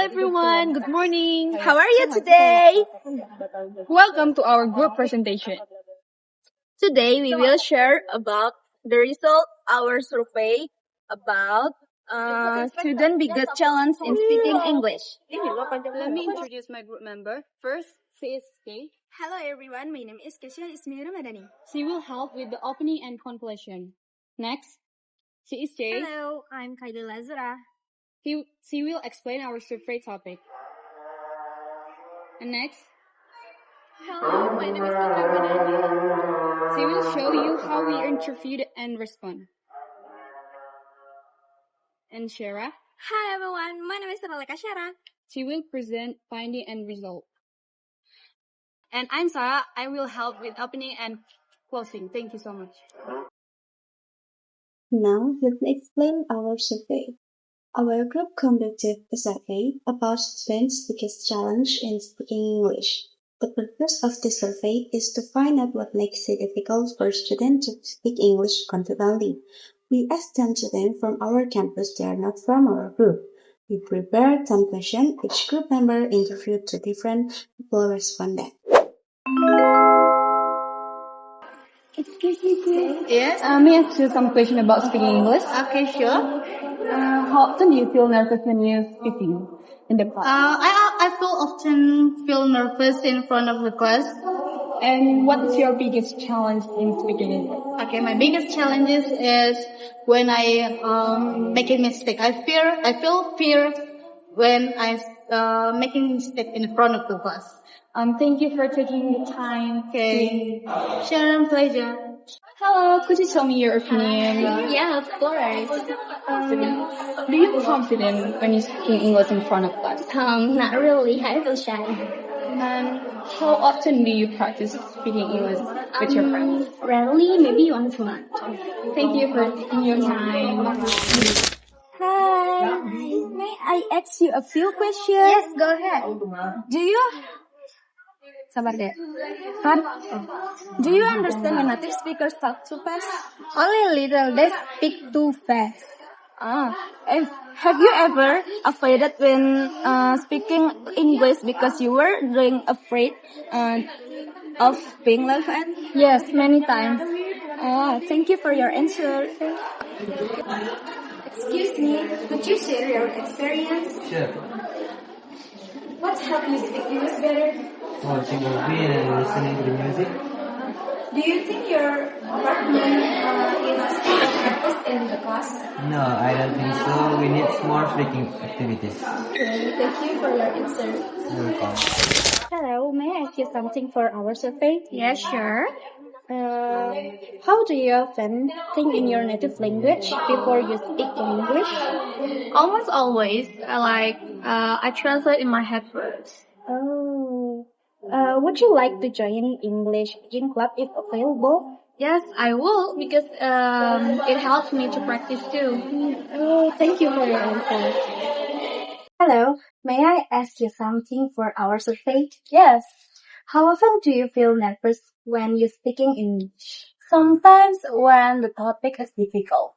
everyone. Good morning. How are you today? Welcome to our group presentation. Today we will share about the result our survey about student biggest challenge in speaking English. Let me introduce my group member. First, she is Kay. Hello everyone, my name is Kesha Ismira Madani. She will help with the opening and conclusion. Next, she is Jay. Hello, I'm Kaila Lazura. She will explain our survey topic. And next, Hello, my name is Kesha Madani. she will show you how we interviewed and respond. And Shara, Hi everyone, my name is Raleka Shara. she will present finding and result. And I'm Sarah. I will help with opening and closing. Thank you so much. Now let me explain our survey. Our group conducted a survey about students' biggest challenge in speaking English. The purpose of this survey is to find out what makes it difficult for students to speak English confidently. We asked 10 students from our campus they are not from our group. We prepared 10 questions. Each group member interviewed 2 different people responded. Excuse me, please. Yes. May I ask you some question about speaking English? Okay, sure. How often do you feel nervous when you're speaking in the class? I often feel nervous in front of the class. And what is your biggest challenge in speaking English? Okay, my biggest challenges is when I make a mistake. I feel fear when I making mistake in front of the class. Thank you for taking the time. Okay, sure, pleasure. Hello, could you tell me your opinion? Yeah, of course. Do you feel confident when you're speaking English in front of class? Not really, I feel shy. And how often do you practice speaking English with your friends? Rarely, maybe once a month. Thank you for taking your time. Hi, may I ask you a few questions? Yes, go ahead. Do you Sabar deh. Do you understand when native speakers talk too fast? Only little they speak too fast. And have you ever avoided when speaking English because you were afraid of being laughed? Yes, many times. Thank you for your answer. Excuse me, could you share your experience? Sure. What helped you speak English better? Watching movie and listening to the music. Do you think your partner enough speaking practice in the class? No, I don't think so. We need more speaking activities. Okay, thank you for your answer. You're welcome. Hello, may I ask you something for our survey? Yeah, sure. How do you often think in your native language before you speak in English? Almost always, I translate in my head first. Oh. Would you like to join English speaking club if available? Yes, I will because it helps me to practice too. Oh, thank you for your answer. Hello, may I ask you something for our survey? Yes. How often do you feel nervous when you're speaking English? Sometimes when the topic is difficult.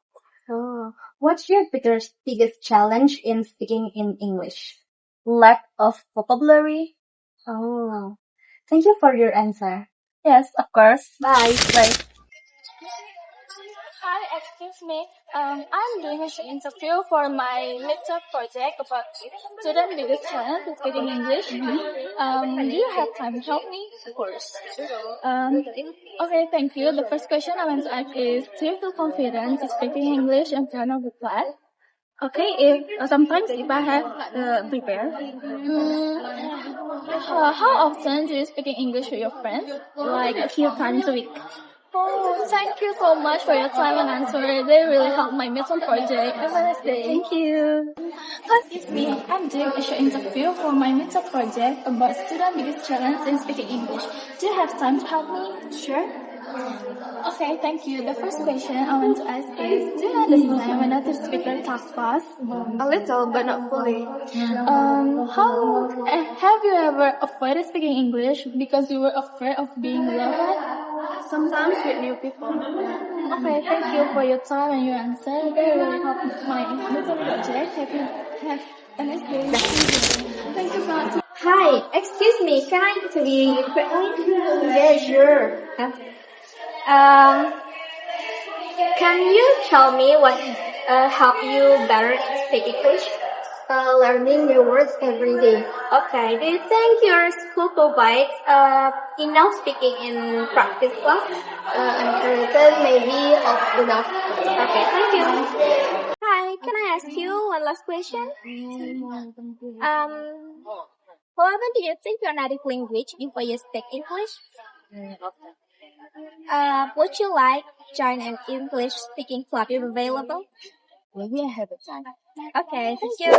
Oh, what's your biggest challenge in speaking in English? Lack of vocabulary. Oh, thank you for your answer. Yes, of course. Bye. Bye. Hi, excuse me. I'm doing an interview for my lecture project about student biggest challenge in speaking English. Do you have time to help me? Of course. Okay, thank you. The first question I want to ask is, do you feel confident in speaking English in front of the class? Okay, sometimes if I have prepare. How often do you speak in English with your friends? Like a few times a week. Oh, thank you so much for your time and answer. They really helped my midterm project. Have a nice day. Thank you. Excuse me, I'm doing a short interview for my midterm project about student biggest challenge in speaking English. Do you have time to help me? Sure. Okay, thank you. The first question I want to ask is, do you understand when native speaker talk fast? A little, but not fully. Have you ever avoided speaking English because you were afraid of being laughed? Sometimes with new people. Okay, thank you for your time and your answer. They really helped my little project. Hi, excuse me, can I interview you quickly? Yeah, sure. Can you tell me what help you better speak English? Learning new words every day. Okay, do you think your school provides enough speaking in practice class? Uncertain, maybe enough. Okay, thank you. Hi, can I ask you one last question? However, do you think your native language before you speak English? Would you like join an English speaking club if available? Maybe I have a time. Okay, thank you.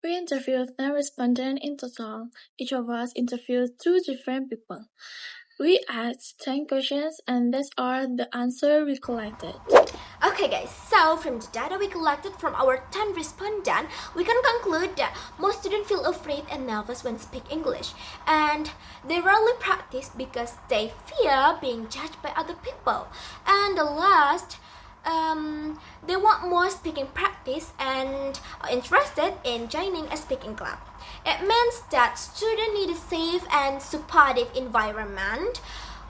We interviewed 10 respondents in total. Each of us interviewed 2 different people. We asked 10 questions and that's all the answer we collected. Okay guys, so from the data we collected from our 10 respondents, we can conclude that most students feel afraid and nervous when speak English. And they rarely practice because they fear being judged by other people. And the last, they want more speaking practice and are interested in joining a speaking club. It means that students need a safe and supportive environment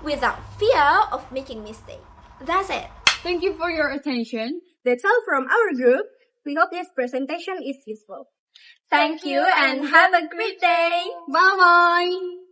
without fear of making mistakes. That's it. Thank you for your attention. That's all from our group. We hope this presentation is useful. Thank you and have a great day. Bye bye.